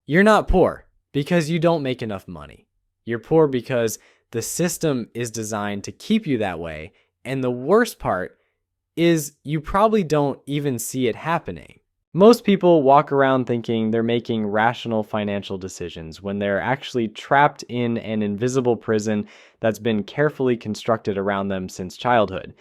You're not poor because you don't make enough money. You're poor because the system is designed to keep you that way. And the worst part is you probably don't even see it happening. Most people walk around thinking they're making rational financial decisions when they're actually trapped in an invisible prison that's been carefully constructed around them since childhood.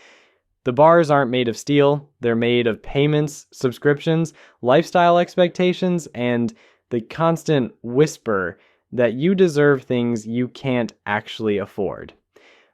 The bars aren't made of steel, they're made of payments, subscriptions, lifestyle expectations, and the constant whisper that you deserve things you can't actually afford.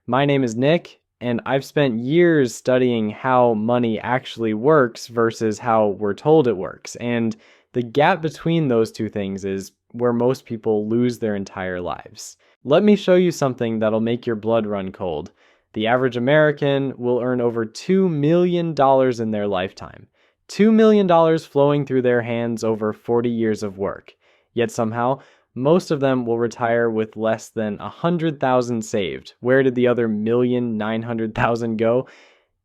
My name is Nick, and I've spent years studying how money actually works versus how we're told it works. And the gap between those two things is where most people lose their entire lives. Let me show you something that'll make your blood run cold. The average American will earn over $2 million in their lifetime. $2 million flowing through their hands over 40 years of work. Yet somehow, most of them will retire with less than 100,000 saved. Where did the other 1,900,000 go?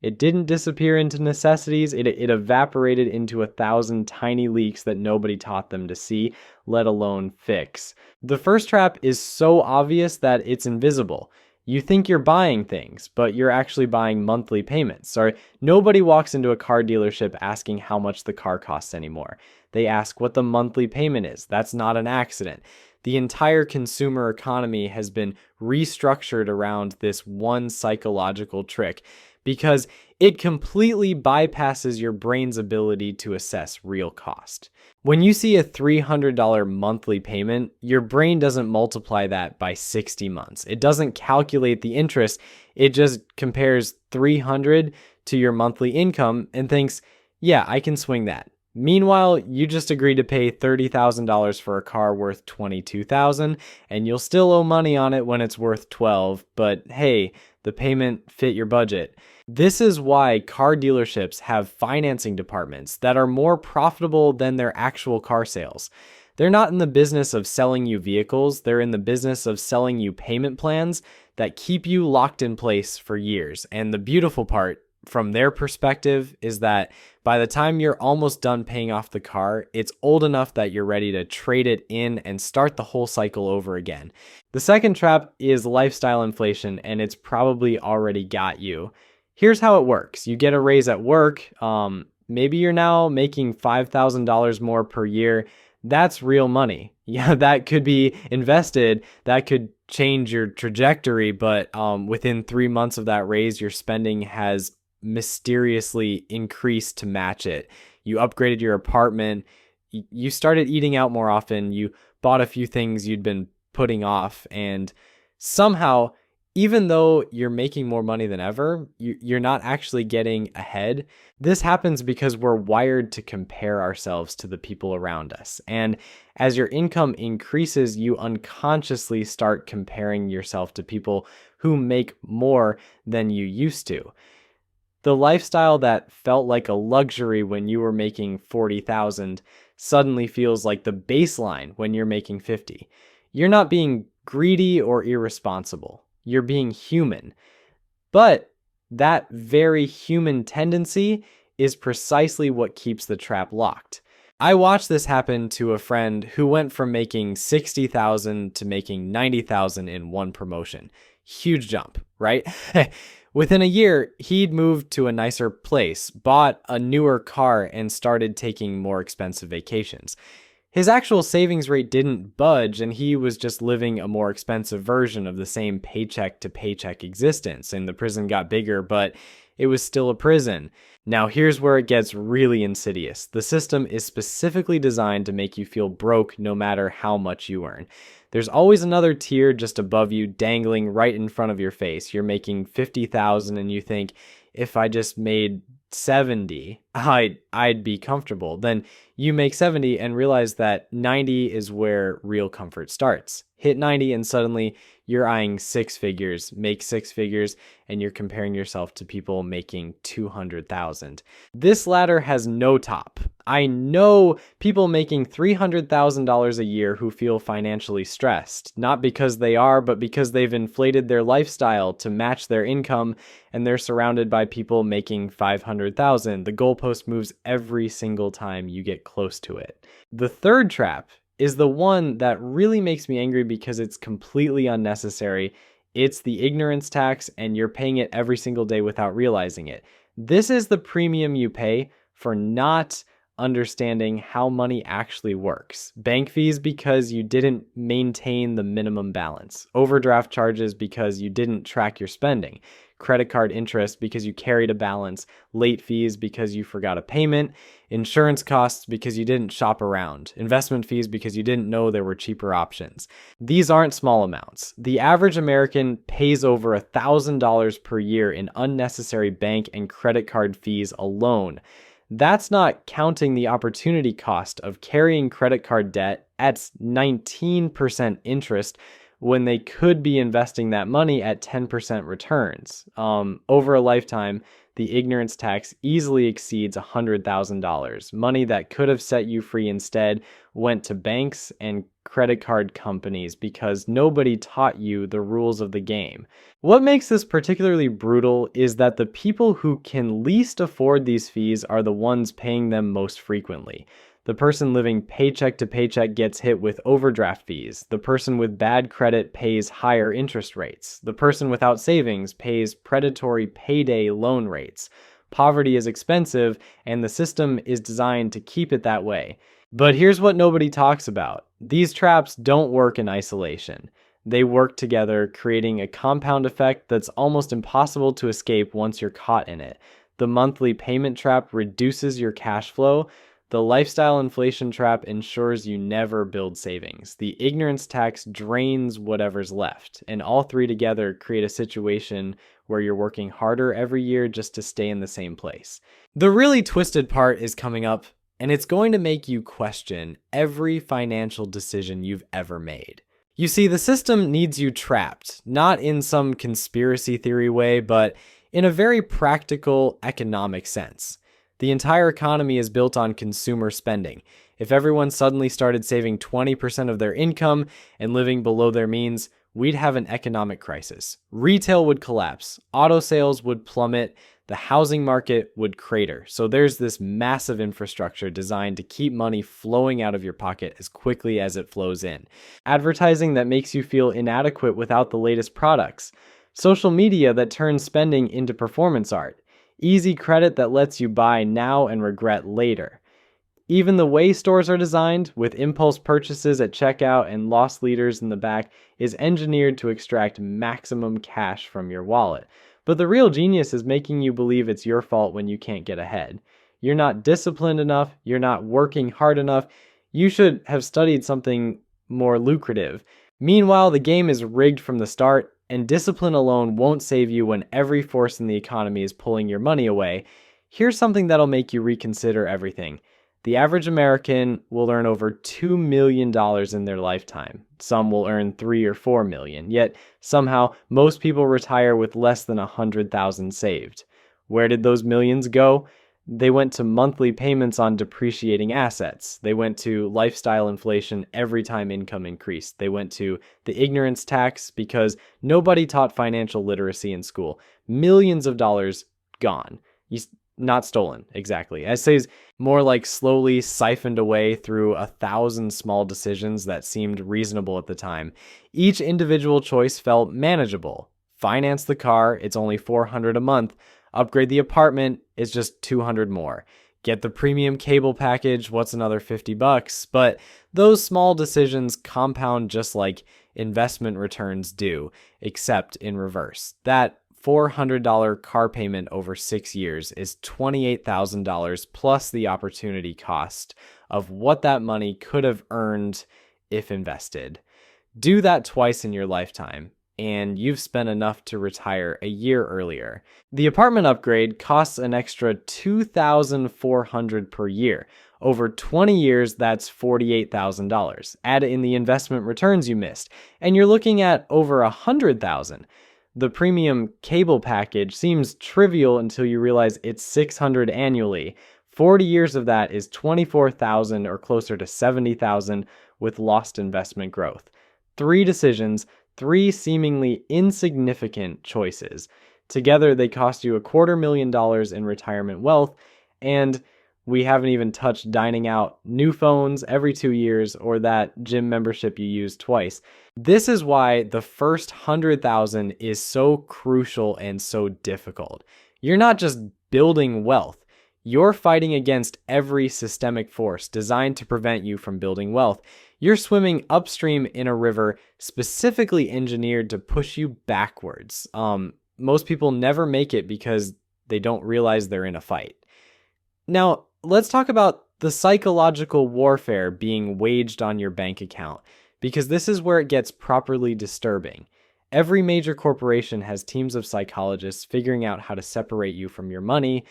It didn't disappear into necessities. It evaporated into 1,000 tiny leaks that nobody taught them to see, let alone fix. The first trap is so obvious that it's invisible. You think you're buying things, but you're actually buying monthly payments. Or nobody walks into a car dealership asking how much the car costs anymore. They ask what the monthly payment is. That's not an accident. The entire consumer economy has been restructured around this one psychological trick because it completely bypasses your brain's ability to assess real cost. When you see a $300 monthly payment, your brain doesn't multiply that by 60 months. It doesn't calculate the interest. It just compares 300 to your monthly income and thinks, yeah, I can swing that. Meanwhile, you just agreed to pay $30,000 for a car worth $22,000, and you'll still owe money on it when it's worth $12,000, but hey, the payment fit your budget. This is why car dealerships have financing departments that are more profitable than their actual car sales. They're not in the business of selling you vehicles, they're in the business of selling you payment plans that keep you locked in place for years. And the beautiful part, from their perspective, is that by the time you're almost done paying off the car, it's old enough that you're ready to trade it in and start the whole cycle over again. The second trap is lifestyle inflation, and it's probably already got you. Here's how it works. You get a raise at work. Maybe you're now making $5,000 more per year. That's real money. Yeah, that could be invested. That could change your trajectory, but within 3 months of that raise, your spending has mysteriously increased to match it. You upgraded your apartment. You started eating out more often. You bought a few things you'd been putting off. And somehow, even though you're making more money than ever, you're not actually getting ahead. This happens because we're wired to compare ourselves to the people around us. And as your income increases, you unconsciously start comparing yourself to people who make more than you used to. The lifestyle that felt like a luxury when you were making $40,000 suddenly feels like the baseline when you're making $50,000. You're not being greedy or irresponsible. You're being human. But that very human tendency is precisely what keeps the trap locked. I watched this happen to a friend who went from making $60,000 to making $90,000 in one promotion. Huge jump, right? Within a year, he'd moved to a nicer place, bought a newer car, and started taking more expensive vacations. His actual savings rate didn't budge, and he was just living a more expensive version of the same paycheck to paycheck existence. And the prison got bigger, but it was still a prison. Now here's where it gets really insidious. The system is specifically designed to make you feel broke no matter how much you earn. There's always another tier just above you dangling right in front of your face. You're making $50,000 and you think, if I just made 70, I'd be comfortable. Then you make 70 and realize that 90 is where real comfort starts. Hit 90 and suddenly you're eyeing six figures, make six figures, and you're comparing yourself to people making 200,000. This ladder has no top. I know people making $300,000 a year who feel financially stressed, not because they are, but because they've inflated their lifestyle to match their income, and they're surrounded by people making 500,000. The goalpost moves every single time you get close to it. The third trap is the one that really makes me angry because it's completely unnecessary. It's the ignorance tax, and you're paying it every single day without realizing it. This is the premium you pay for not understanding how money actually works. Bank fees because you didn't maintain the minimum balance. Overdraft charges because you didn't track your spending. Credit card interest because you carried a balance. Late fees because you forgot a payment. Insurance costs because you didn't shop around. Investment fees because you didn't know there were cheaper options. These aren't small amounts. The average American pays over $1,000 per year in unnecessary bank and credit card fees alone. That's not counting the opportunity cost of carrying credit card debt at 19% interest when they could be investing that money at 10% returns. Over a lifetime, the ignorance tax easily exceeds $100,000. Money that could have set you free instead went to banks and credit card companies because nobody taught you the rules of the game. What makes this particularly brutal is that the people who can least afford these fees are the ones paying them most frequently. The person living paycheck to paycheck gets hit with overdraft fees. The person with bad credit pays higher interest rates. The person without savings pays predatory payday loan rates. Poverty is expensive, and the system is designed to keep it that way. But here's what nobody talks about. These traps don't work in isolation. They work together, creating a compound effect that's almost impossible to escape once you're caught in it. The monthly payment trap reduces your cash flow. The lifestyle inflation trap ensures you never build savings. The ignorance tax drains whatever's left. And all three together create a situation where you're working harder every year just to stay in the same place. The really twisted part is coming up, and it's going to make you question every financial decision you've ever made. You see, the system needs you trapped, not in some conspiracy theory way, but in a very practical economic sense. The entire economy is built on consumer spending. If everyone suddenly started saving 20% of their income and living below their means, we'd have an economic crisis. Retail would collapse, auto sales would plummet, the housing market would crater. So there's this massive infrastructure designed to keep money flowing out of your pocket as quickly as it flows in. Advertising that makes you feel inadequate without the latest products. Social media that turns spending into performance art. Easy credit that lets you buy now and regret later. Even the way stores are designed, with impulse purchases at checkout and loss leaders in the back, is engineered to extract maximum cash from your wallet. But the real genius is making you believe it's your fault when you can't get ahead. You're not disciplined enough, you're not working hard enough, you should have studied something more lucrative. Meanwhile, the game is rigged from the start, and discipline alone won't save you when every force in the economy is pulling your money away. Here's something that'll make you reconsider everything. The average American will earn over $2 million in their lifetime. Some will earn $3 or $4 million, yet somehow most people retire with less than $100,000 saved. Where did those millions go? They went to monthly payments on depreciating assets. They went to lifestyle inflation every time income increased. They went to the ignorance tax because nobody taught financial literacy in school. Millions of dollars gone. Not stolen, exactly. I'd say it's more like slowly siphoned away through 1,000 small decisions that seemed reasonable at the time. Each individual choice felt manageable. Finance the car, it's only $400 a month. Upgrade the apartment, it's just $200 more. Get the premium cable package, what's another $50? But those small decisions compound just like investment returns do, except in reverse. That $400 car payment over 6 years is $28,000 plus the opportunity cost of what that money could have earned if invested. Do that twice in your lifetime, and you've spent enough to retire a year earlier. The apartment upgrade costs an extra $2,400 per year. Over 20 years, that's $48,000. Add in the investment returns you missed, and you're looking at over $100,000. The premium cable package seems trivial until you realize it's $600 annually. 40 years of that is $24,000 or closer to $70,000 with lost investment growth. 3 decisions, 3 seemingly insignificant choices. Together, they cost you $250,000 in retirement wealth, and We haven't even touched dining out, new phones every 2 years, or that gym membership you use twice. This is why the first 100,000 is so crucial and so difficult. You're not just building wealth. You're fighting against every systemic force designed to prevent you from building wealth. You're swimming upstream in a river specifically engineered to push you backwards. Most people never make it because they don't realize they're in a fight. Now, let's talk about the psychological warfare being waged on your bank account, because this is where it gets properly disturbing. Every major corporation has teams of psychologists figuring out how to separate you from your money.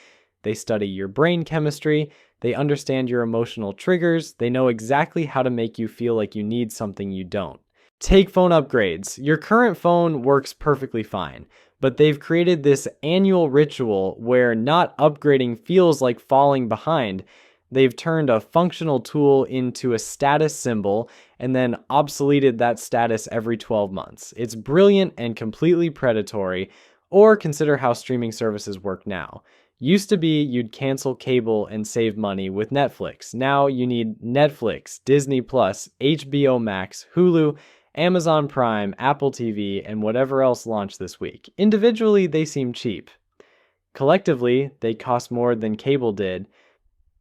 They study your brain chemistry. They understand your emotional triggers. They know exactly how to make you feel like you need something you don't. Take phone upgrades. Your current phone works perfectly fine, but they've created this annual ritual where not upgrading feels like falling behind. They've turned a functional tool into a status symbol and then obsoleted that status every 12 months. It's brilliant and completely predatory. Or consider how streaming services work now. Used to be you'd cancel cable and save money with Netflix. Now you need Netflix, Disney Plus, HBO Max, Hulu, Amazon Prime, Apple TV, and whatever else launched this week. Individually, they seem cheap. Collectively, they cost more than cable did,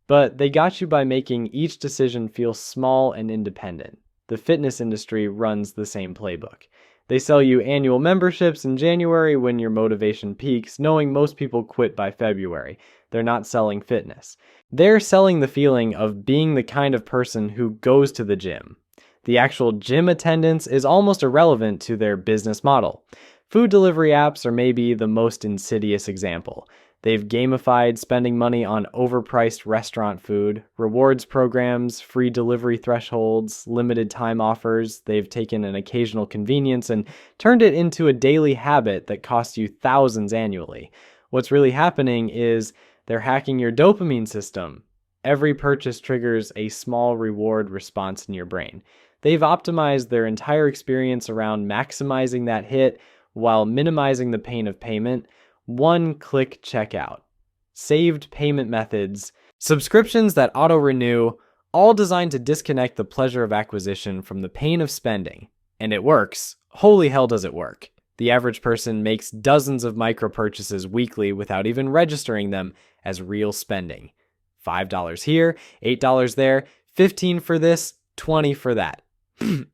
but they got you by making each decision feel small and independent. The fitness industry runs the same playbook. They sell you annual memberships in January when your motivation peaks, knowing most people quit by February. They're not selling fitness. They're selling the feeling of being the kind of person who goes to the gym. The actual gym attendance is almost irrelevant to their business model. Food delivery apps are maybe the most insidious example. They've gamified spending money on overpriced restaurant food, rewards programs, free delivery thresholds, limited time offers. They've taken an occasional convenience and turned it into a daily habit that costs you thousands annually. What's really happening is they're hacking your dopamine system. Every purchase triggers a small reward response in your brain. They've optimized their entire experience around maximizing that hit while minimizing the pain of payment. One-click checkout, saved payment methods, subscriptions that auto-renew, all designed to disconnect the pleasure of acquisition from the pain of spending. And it works. Holy hell does it work. The average person makes dozens of micro-purchases weekly without even registering them as real spending. $5 here, $8 there, $15 for this, $20 for that.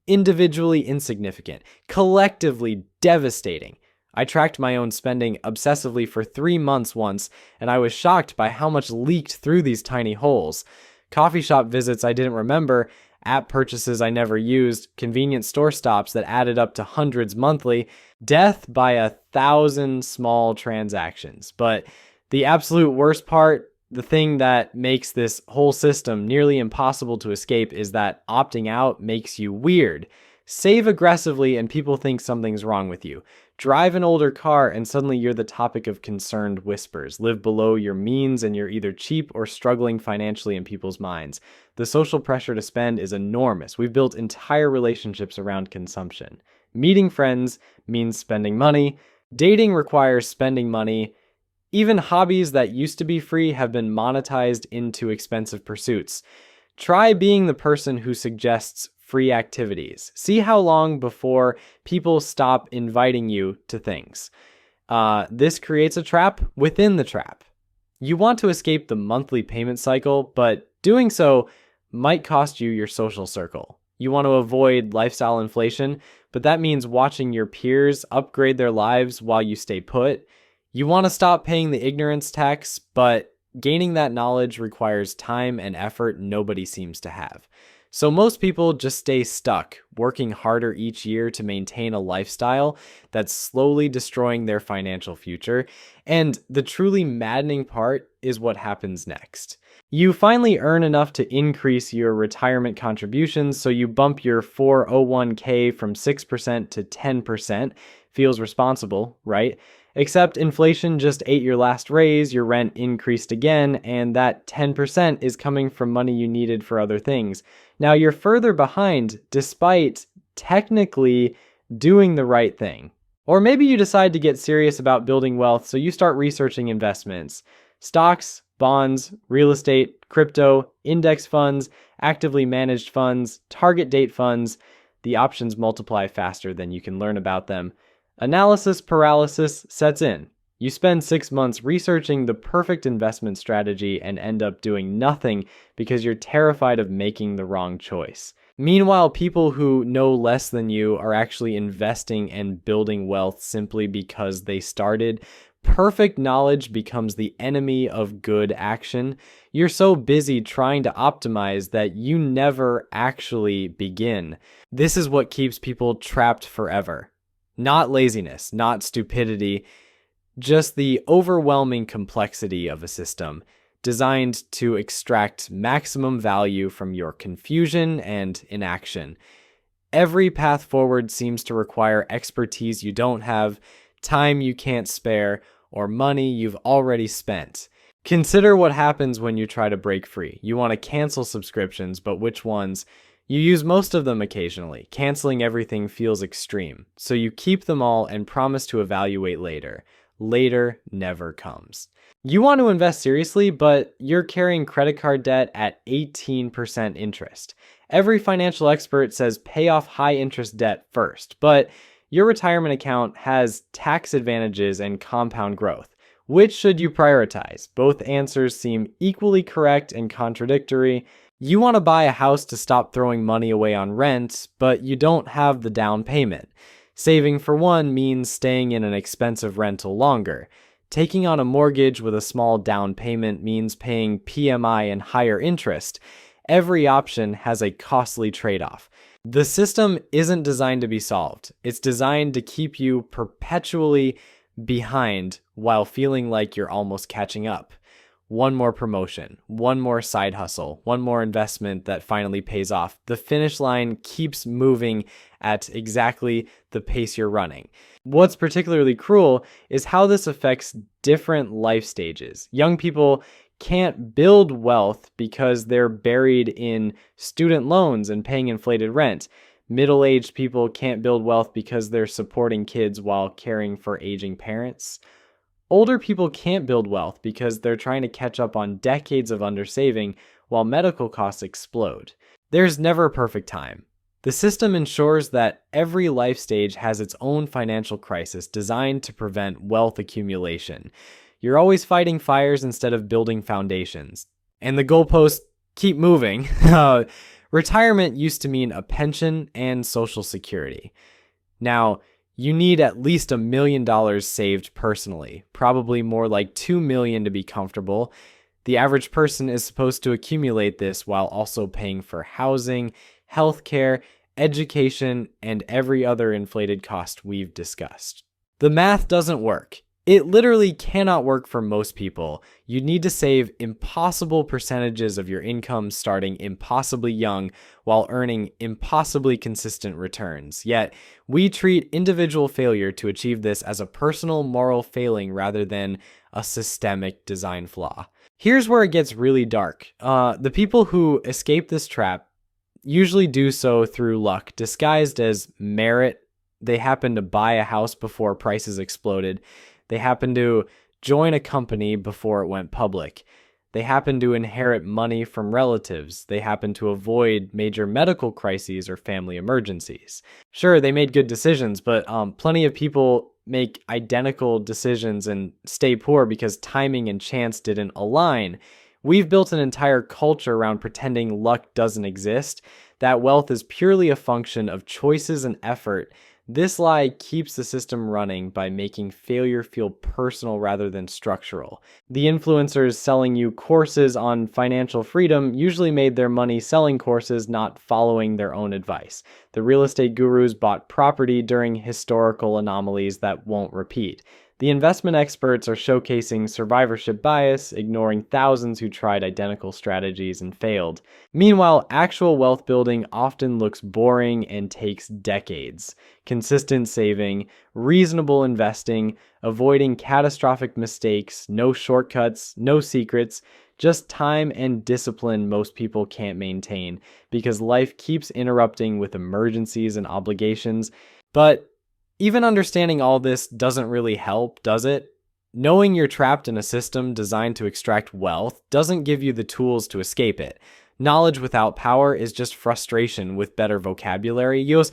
Individually insignificant, collectively devastating. I tracked my own spending obsessively for 3 months once, and I was shocked by how much leaked through these tiny holes. Coffee shop visits I didn't remember, app purchases I never used, convenience store stops that added up to hundreds monthly, death by 1,000 small transactions. But the absolute worst part, the thing that makes this whole system nearly impossible to escape, is that opting out makes you weird. Save aggressively and people think something's wrong with you. Drive an older car and suddenly you're the topic of concerned whispers. Live below your means and you're either cheap or struggling financially in people's minds. The social pressure to spend is enormous. We've built entire relationships around consumption. Meeting friends means spending money. Dating requires spending money. Even hobbies that used to be free have been monetized into expensive pursuits. Try being the person who suggests free activities. See how long before people stop inviting you to things. This creates a trap within the trap. You want to escape the monthly payment cycle, but doing so might cost you your social circle. You want to avoid lifestyle inflation, but that means watching your peers upgrade their lives while you stay put. You want to stop paying the ignorance tax, but gaining that knowledge requires time and effort nobody seems to have. So most people just stay stuck, working harder each year to maintain a lifestyle that's slowly destroying their financial future. And the truly maddening part is what happens next. You finally earn enough to increase your retirement contributions, so you bump your 401k from 6% to 10%. Feels responsible, right? Except inflation just ate your last raise, your rent increased again, and that 10% is coming from money you needed for other things. Now you're further behind despite technically doing the right thing. Or maybe you decide to get serious about building wealth, so you start researching investments. Stocks, bonds, real estate, crypto, index funds, actively managed funds, target date funds. The options multiply faster than you can learn about them. Analysis paralysis sets in. You spend 6 months researching the perfect investment strategy and end up doing nothing because you're terrified of making the wrong choice. Meanwhile, people who know less than you are actually investing and building wealth simply because they started. Perfect knowledge becomes the enemy of good action. You're so busy trying to optimize that you never actually begin. This is what keeps people trapped forever. Not laziness, not stupidity, just the overwhelming complexity of a system designed to extract maximum value from your confusion and inaction. Every path forward seems to require expertise you don't have, time you can't spare, or money you've already spent. Consider what happens when you try to break free. You want to cancel subscriptions, but which ones? You use most of them occasionally. Canceling everything feels extreme, so you keep them all and promise to evaluate later. Later never comes. You want to invest seriously, but you're carrying credit card debt at 18% interest. Every financial expert says pay off high interest debt first, but your retirement account has tax advantages and compound growth. Which should you prioritize? Both answers seem equally correct and contradictory. You want to buy a house to stop throwing money away on rent, but you don't have the down payment. Saving for one means staying in an expensive rental longer. Taking on a mortgage with a small down payment means paying PMI and higher interest. Every option has a costly trade-off. The system isn't designed to be solved. It's designed to keep you perpetually behind while feeling like you're almost catching up. One more promotion, one more side hustle, one more investment that finally pays off. The finish line keeps moving at exactly the pace you're running. What's particularly cruel is how this affects different life stages. Young people can't build wealth because they're buried in student loans and paying inflated rent. Middle-aged people can't build wealth because they're supporting kids while caring for aging parents. Older people can't build wealth because they're trying to catch up on decades of undersaving while medical costs explode. There's never a perfect time. The system ensures that every life stage has its own financial crisis designed to prevent wealth accumulation. You're always fighting fires instead of building foundations. And the goalposts keep moving. Retirement used to mean a pension and Social Security. Now, you need at least $1 million saved personally, probably more like $2 million to be comfortable. The average person is supposed to accumulate this while also paying for housing, healthcare, education, and every other inflated cost we've discussed. The math doesn't work. It literally cannot work for most people. You need to save impossible percentages of your income starting impossibly young while earning impossibly consistent returns. Yet, we treat individual failure to achieve this as a personal moral failing rather than a systemic design flaw. Here's where it gets really dark. The people who escape this trap usually do so through luck, disguised as merit. They happen to buy a house before prices exploded. They happen to join a company before it went public. They happen to inherit money from relatives. They happen to avoid major medical crises or family emergencies. Sure, they made good decisions, but plenty of people make identical decisions and stay poor because timing and chance didn't align. We've built an entire culture around pretending luck doesn't exist, that wealth is purely a function of choices and effort. This lie keeps the system running by making failure feel personal rather than structural. The influencers selling you courses on financial freedom usually made their money selling courses, not following their own advice. The real estate gurus bought property during historical anomalies that won't repeat. The investment experts are showcasing survivorship bias, ignoring thousands who tried identical strategies and failed. Meanwhile, actual wealth building often looks boring and takes decades. Consistent saving, reasonable investing, avoiding catastrophic mistakes, no shortcuts, no secrets, just time and discipline most people can't maintain because life keeps interrupting with emergencies and obligations. But even understanding all this doesn't really help, does it? Knowing you're trapped in a system designed to extract wealth doesn't give you the tools to escape it. Knowledge without power is just frustration with better vocabulary. You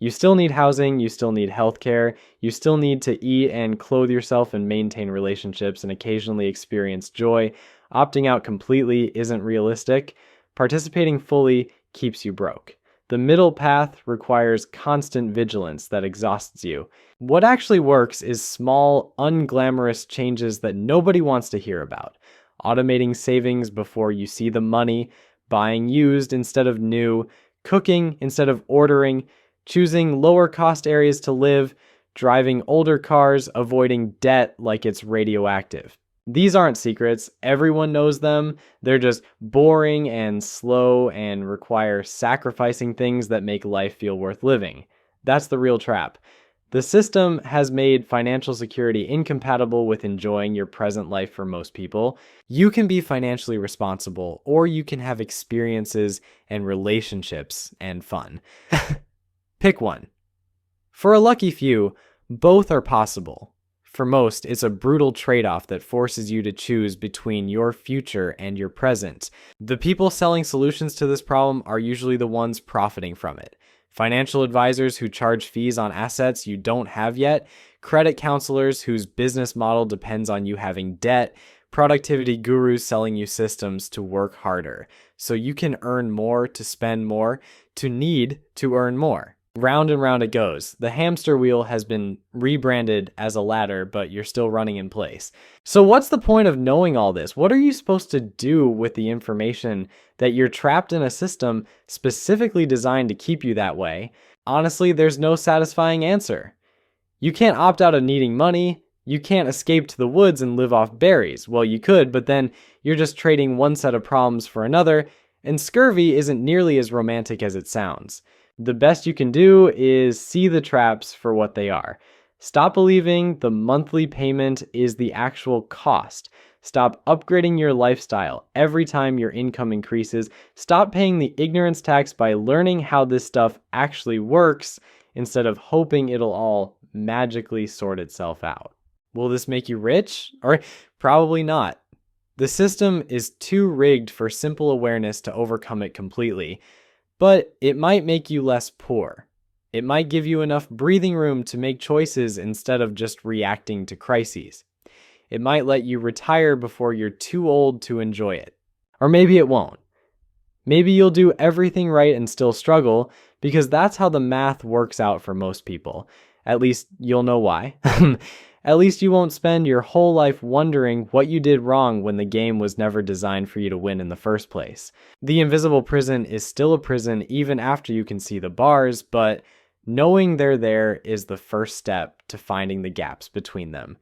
still need housing, you still need healthcare, you still need to eat and clothe yourself and maintain relationships and occasionally experience joy. Opting out completely isn't realistic. Participating fully keeps you broke. The middle path requires constant vigilance that exhausts you. What actually works is small, unglamorous changes that nobody wants to hear about. Automating savings before you see the money, buying used instead of new, cooking instead of ordering, choosing lower cost areas to live, driving older cars, avoiding debt like it's radioactive. These aren't secrets. Everyone knows them. They're just boring and slow and require sacrificing things that make life feel worth living. That's the real trap. The system has made financial security incompatible with enjoying your present life for most people. You can be financially responsible, or you can have experiences and relationships and fun. Pick one. For a lucky few, both are possible. For most, it's a brutal trade-off that forces you to choose between your future and your present. The people selling solutions to this problem are usually the ones profiting from it. Financial advisors who charge fees on assets you don't have yet, credit counselors whose business model depends on you having debt, productivity gurus selling you systems to work harder, so you can earn more to spend more, to need to earn more. Round and round it goes. The hamster wheel has been rebranded as a ladder, but you're still running in place. So what's the point of knowing all this? What are you supposed to do with the information that you're trapped in a system specifically designed to keep you that way? Honestly, there's no satisfying answer. You can't opt out of needing money. You can't escape to the woods and live off berries. Well, you could, but then you're just trading one set of problems for another, and scurvy isn't nearly as romantic as it sounds. The best you can do is see the traps for what they are. Stop believing the monthly payment is the actual cost. Stop upgrading your lifestyle every time your income increases. Stop paying the ignorance tax by learning how this stuff actually works instead of hoping it'll all magically sort itself out. Will this make you rich? Or probably not. The system is too rigged for simple awareness to overcome it completely. But it might make you less poor. It might give you enough breathing room to make choices instead of just reacting to crises. It might let you retire before you're too old to enjoy it. Or maybe it won't. Maybe you'll do everything right and still struggle, because that's how the math works out for most people. At least you'll know why. At least you won't spend your whole life wondering what you did wrong when the game was never designed for you to win in the first place. The invisible prison is still a prison even after you can see the bars, but knowing they're there is the first step to finding the gaps between them.